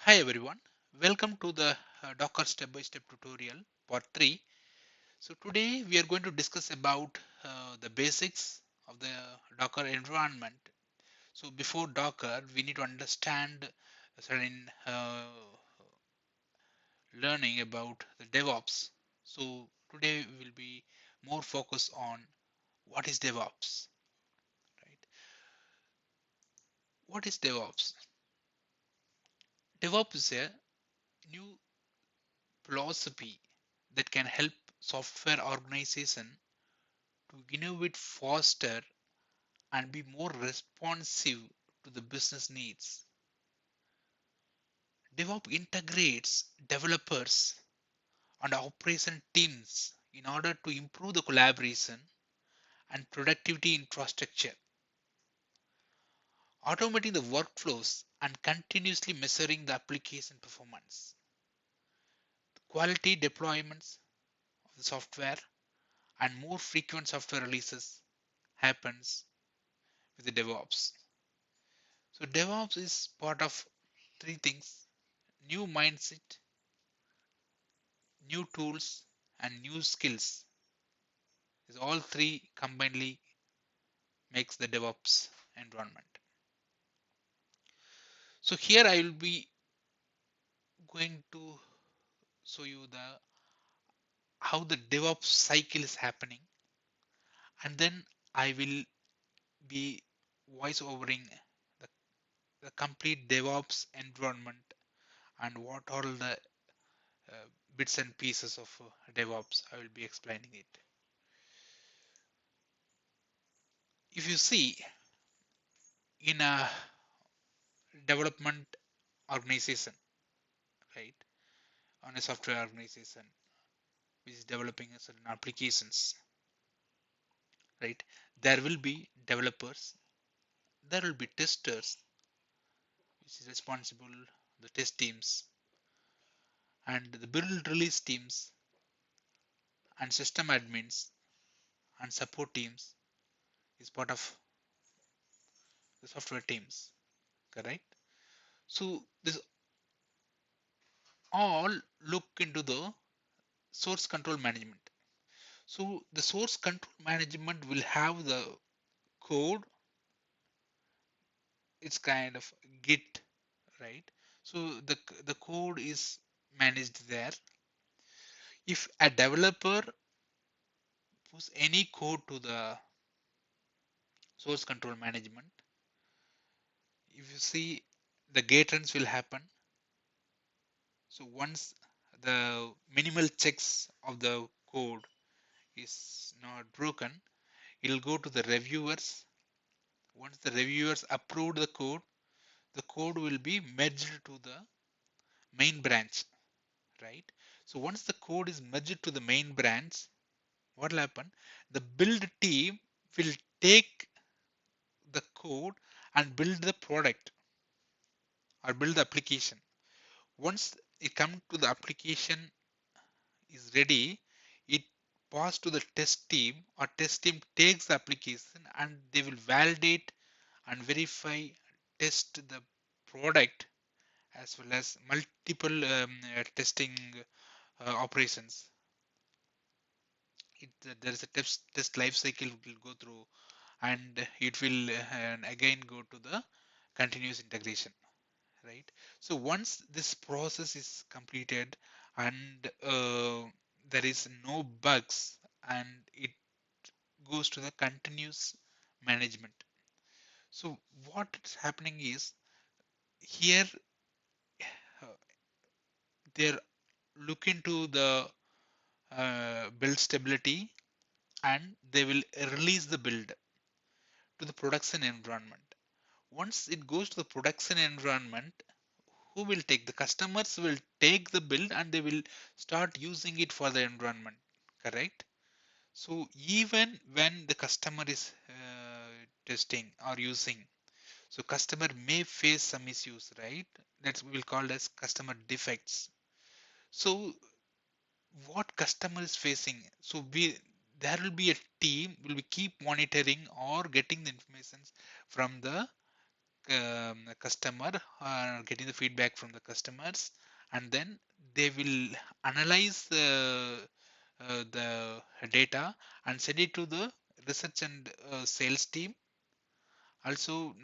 Hi everyone, welcome to the Docker step-by-step tutorial part 3. So today we are going to discuss about the basics of the Docker environment. So before Docker, we need to understand a certain learning about the DevOps. So today we will be more focused on what is DevOps, right? What is DevOps? DevOps is a new philosophy that can help software organization to innovate faster and be more responsive to the business needs. DevOps integrates developers and operation teams in order to improve the collaboration and productivity infrastructure, automating the workflows and continuously measuring the application performance. Quality deployments of the software and more frequent software releases happens with the DevOps. So DevOps is part of three things: new mindset, new tools, and new skills. Is all three combinedly makes the DevOps environment. So here I will be going to show you the how the DevOps cycle is happening, and then I will be voice overing the, the complete DevOps environment and what all the uh, bits and pieces of DevOps. I will be explaining it. If you see in a development organization, right, on a software organization which is developing certain applications, right, there will be developers, there will be testers, which is responsible, the test teams, and the build release teams, and system admins and support teams is part of the software teams, correct? So this all look into the source control management. So the source control management will have the code. It's kind of Git, right? So the code is managed there. If a developer puts any code to the source control management, if you see, the gate runs will happen. So once the minimal checks of the code is not broken, it will go to the reviewers. Once the reviewers approve the code will be merged to the main branch, right? So once the code is merged to the main branch, what will happen? The build team will take the code and build the product or build the application. Once it comes to the application is ready, it pass to the test team, or test team takes the application and they will validate and verify, test the product as well as multiple testing operations. There is a test life cycle will go through, and it will again go to the continuous integration, right? So once this process is completed and there is no bugs, and it goes to the continuous management. So what is happening is here uh, they're looking to the build stability, and they will release the build to the production environment. Once it goes to the production environment, who will take? The customers will take the build and they will start using it for the environment, correct? So even when the customer is testing or using, so customer may face some issues, right? That's we will call as customer defects. So what customer is facing, so we there will be a team will be keep monitoring or getting the information from the customer, getting the feedback from the customers, and then they will analyze the data and send it to the research and sales team. Also,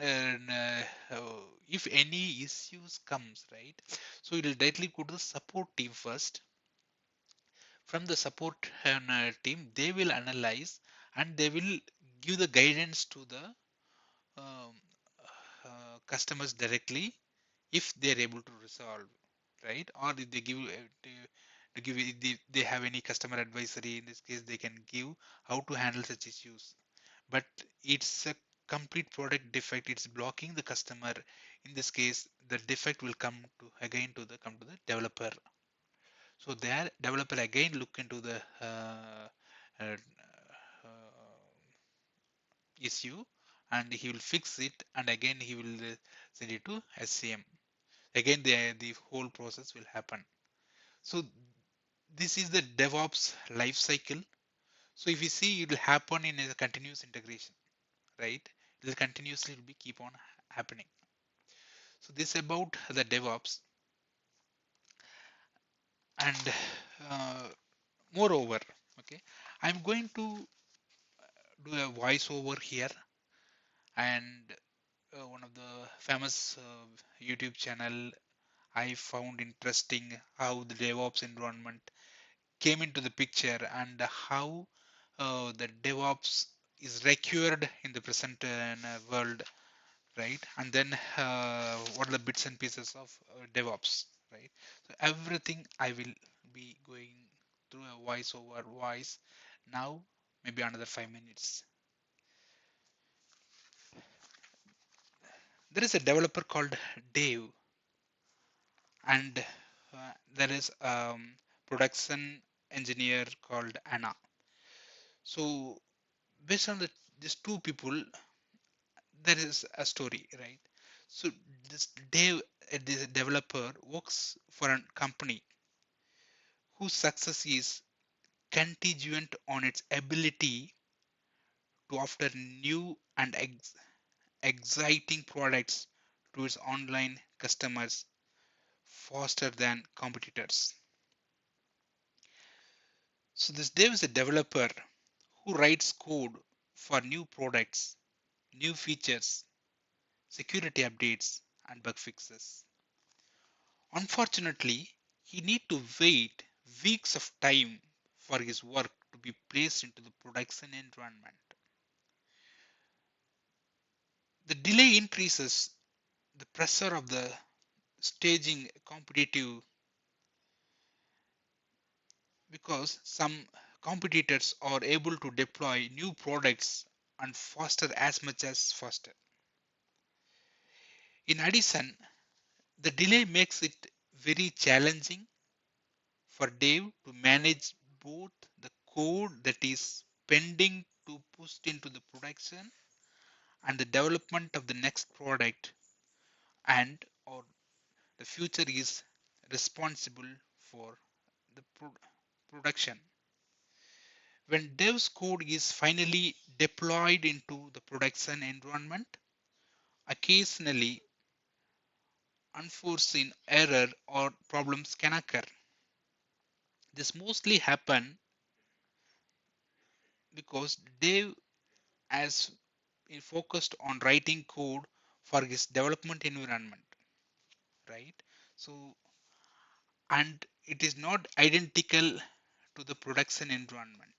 if any issues comes, right, so it will directly go to the support team first. From the support team, they will analyze and they will give the guidance to the um, customers directly if they are able to resolve, right? Or if they give to give if they have any customer advisory, in this case they can give how to handle such issues. But it's a complete product defect, it's blocking the customer. In this case, the defect will come to again to the come to the developer. So there developer again look into the uh, issue, and he will fix it, and again he will send it to SCM. Again the whole process will happen. So this is the DevOps life cycle. So if you see, it will happen in a continuous integration, right? It will continuously be keep on happening. So this about the DevOps. And uh, moreover, okay, I'm going to do a voiceover here. And one of the famous YouTube channel, I found interesting how the DevOps environment came into the picture, and how the DevOps is required in the present world, right? And then what are the bits and pieces of DevOps, right? So everything I will be going through a voice over voice now, maybe another 5 minutes. There is a developer called Dave, and there is production engineer called Anna. So based on these two people, there is a story, right? So this Dave, this developer, works for a company whose success is contingent on its ability to offer new and exciting products to its online customers faster than competitors. So this Dave is a developer who writes code for new products, new features, security updates, and bug fixes. Unfortunately, he need to wait weeks of time for his work to be placed into the production environment. The delay increases the pressure of the staging competitive, because some competitors are able to deploy new products and faster as much as faster. In addition, the delay makes it very challenging for Dave to manage both the code that is pending to push into the production and the development of the next product, and or the future is responsible for the production. When Dev's code is finally deployed into the production environment, occasionally unforeseen error or problems can occur. This mostly happen because Dave has been focused on writing code for his development environment, right? So, and it is not identical to the production environment.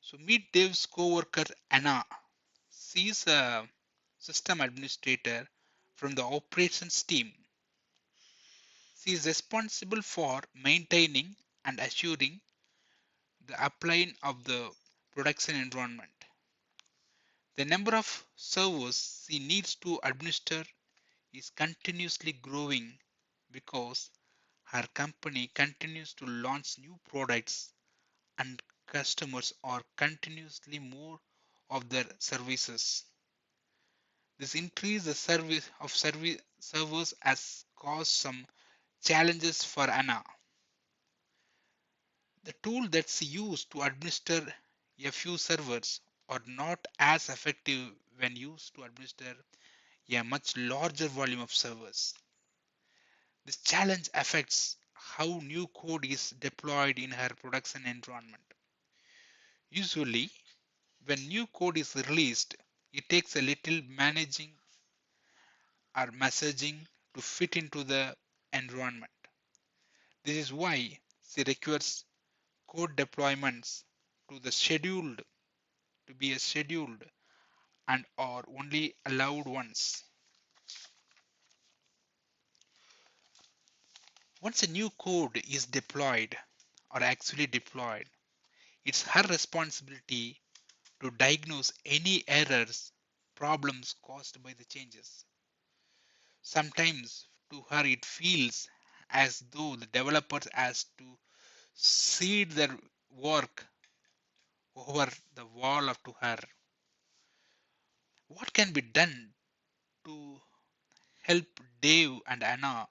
So meet Dave's co-worker Anna. She is a system administrator from the operations team. She is responsible for maintaining and assuring the upline of the production environment. The number of servers she needs to administer is continuously growing because her company continues to launch new products and customers are continuously more of their services. This increase the service of service servers has caused some challenges for Anna. The tool that's used to administer a few servers are not as effective when used to administer a much larger volume of servers. This challenge affects how new code is deployed in her production environment. Usually, when new code is released, it takes a little managing or messaging to fit into the environment. This is why she requires code deployments to the scheduled to be a scheduled and are only allowed once. Once a new code is deployed or actually deployed, it's her responsibility to diagnose any errors, problems caused by the changes. Sometimes to her it feels as though the developers has to cede their work over the wall up to her. What can be done to help Dave and Anna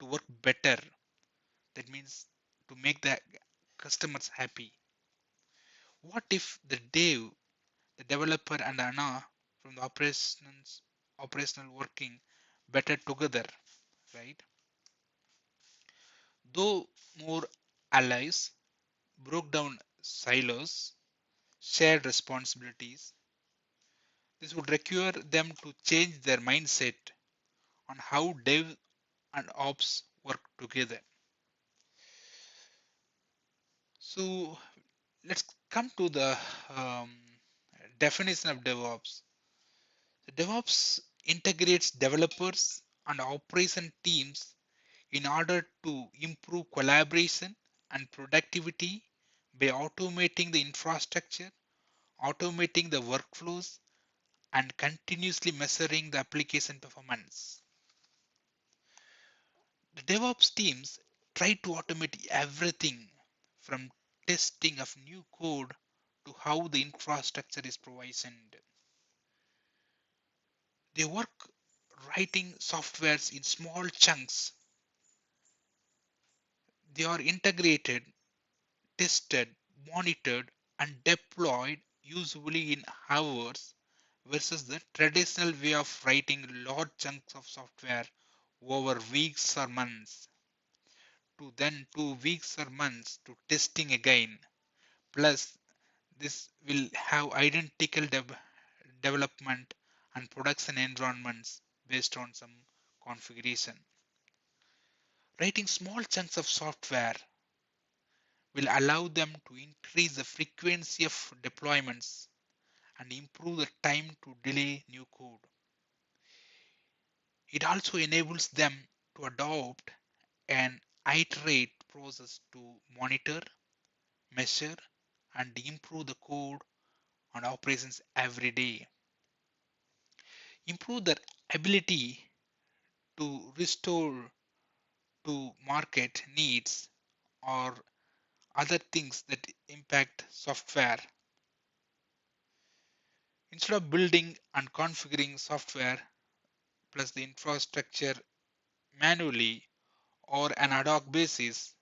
to work better? That means to make the customers happy. What if the Dave, the developer, and Anna from the operational working better together, right? Though more allies broke down silos, shared responsibilities, this would require them to change their mindset on how dev and ops work together. So let's come to the um, definition of DevOps. The DevOps integrates developers and operation teams in order to improve collaboration and productivity by automating the infrastructure, automating the workflows, and continuously measuring the application performance. The DevOps teams try to automate everything from testing of new code to how the infrastructure is provisioned. They work writing softwares in small chunks. They are integrated, tested, monitored, and deployed usually in hours versus the traditional way of writing large chunks of software over weeks or months to then 2 weeks or months to testing again. Plus, this will have identical development and production environments based on some configuration. Writing small chunks of software will allow them to increase the frequency of deployments and improve the time to delay new code. It also enables them to adopt an iterate process to monitor, measure, and improve the code and operations every day. Improve their ability to restore to market needs or other things that impact software. Instead of building and configuring software plus the infrastructure manually or an ad hoc basis,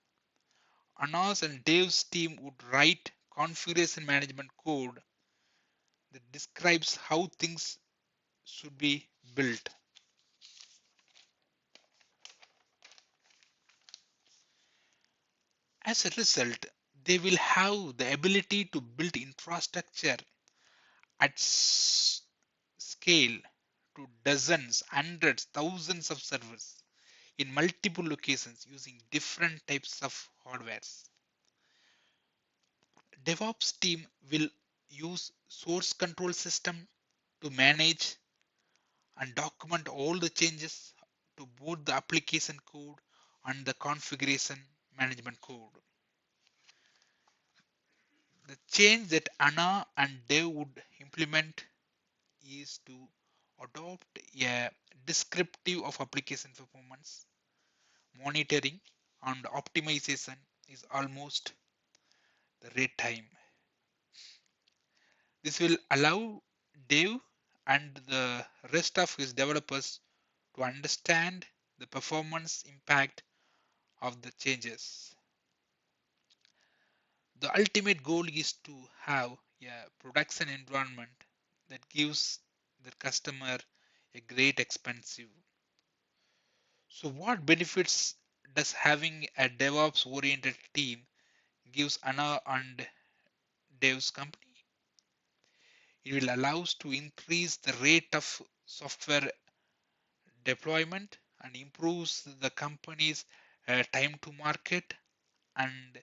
Anas and Dave's team would write configuration management code that describes how things should be built. As a result, they will have the ability to build infrastructure at scale to dozens, hundreds, thousands of servers in multiple locations using different types of hardwares. DevOps team will use source control system to manage and document all the changes to both the application code and the configuration management code. The change that Anna and Dev would implement is to adopt a descriptive of application performance, monitoring, and optimization is almost the rate time. This will allow Dev and the rest of his developers to understand the performance impact of the changes. The ultimate goal is to have a production environment that gives their customer a great expensive. So what benefits does having a DevOps oriented team gives Anna and Dev's company? It will allow us to increase the rate of software deployment and improves the company's time to market and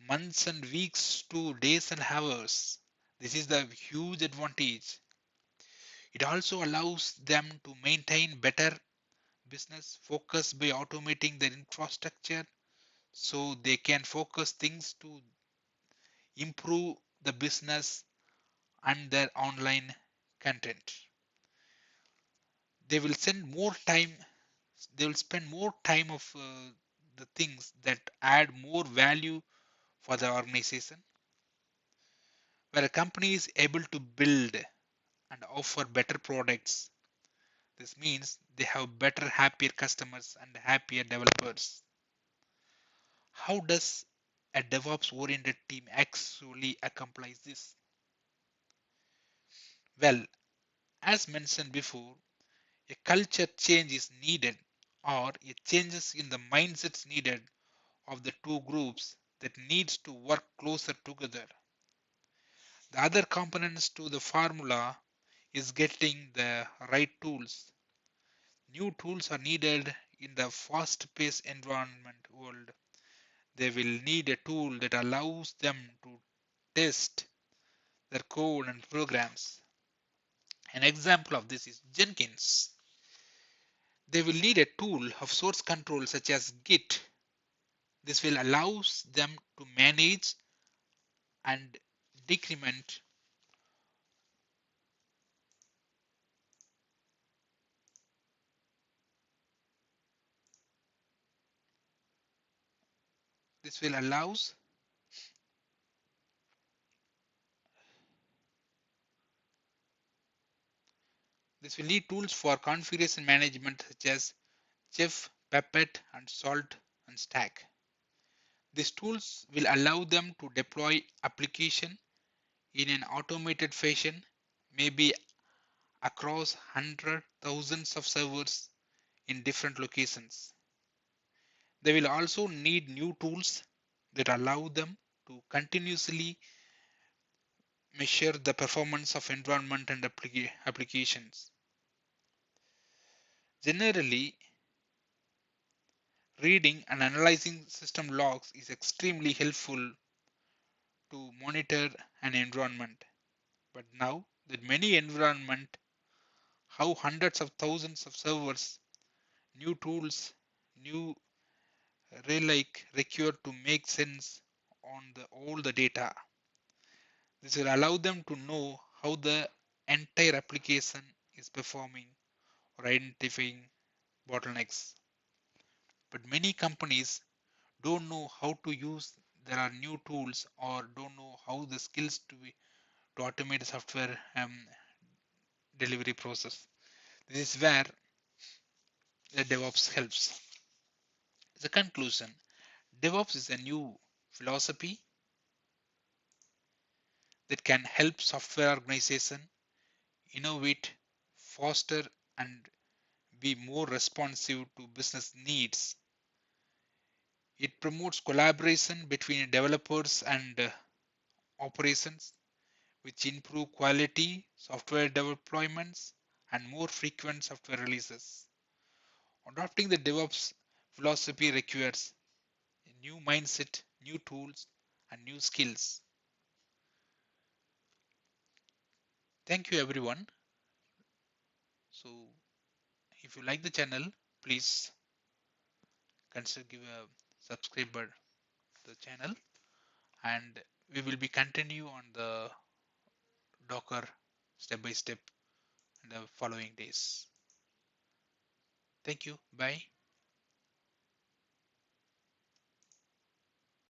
months and weeks to days and hours. This is the huge advantage. It also allows them to maintain better business focus by automating their infrastructure so they can focus things to improve the business and their online content. They will spend more time, they will spend more time of the things that add more value for the organization. Where a company is able to build and offer better products, this means they have better, happier customers and happier developers. How does a DevOps oriented team actually accomplish this? Well, as mentioned before, a culture change is needed or a changes in the mindsets needed of the two groups that needs to work closer together. The other components to the formula is getting the right tools. New tools are needed in the fast-paced environment world. They will need a tool that allows them to test their code and programs. An example of this is Jenkins. They will need a tool of source control such as Git. This will allow them to manage and decrement. This will allows this will need tools for configuration management such as Chef, Puppet, and Salt and Stack. These tools will allow them to deploy application in an automated fashion, maybe across hundreds, thousands of servers in different locations. They will also need new tools that allow them to continuously measure the performance of environment and applications. Generally, reading and analyzing system logs is extremely helpful to monitor an environment. But now that many environments have hundreds of thousands of servers, new tools, new like required to make sense on all the data. This will allow them to know how the entire application is performing or identifying bottlenecks. But many companies don't know how to use there are new tools or don't know how the skills to automate the software delivery process. This is where the DevOps helps. As a conclusion, DevOps is a new philosophy that can help software organization innovate faster and be more responsive to business needs. It promotes collaboration between developers and operations, which improve quality, software deployments, and more frequent software releases. Adopting the DevOps philosophy requires a new mindset, new tools, and new skills. Thank you, everyone. So, if you like the channel, please consider give a subscriber to the channel, and we will be continue on the Docker step by step in the following days. Thank you. Bye.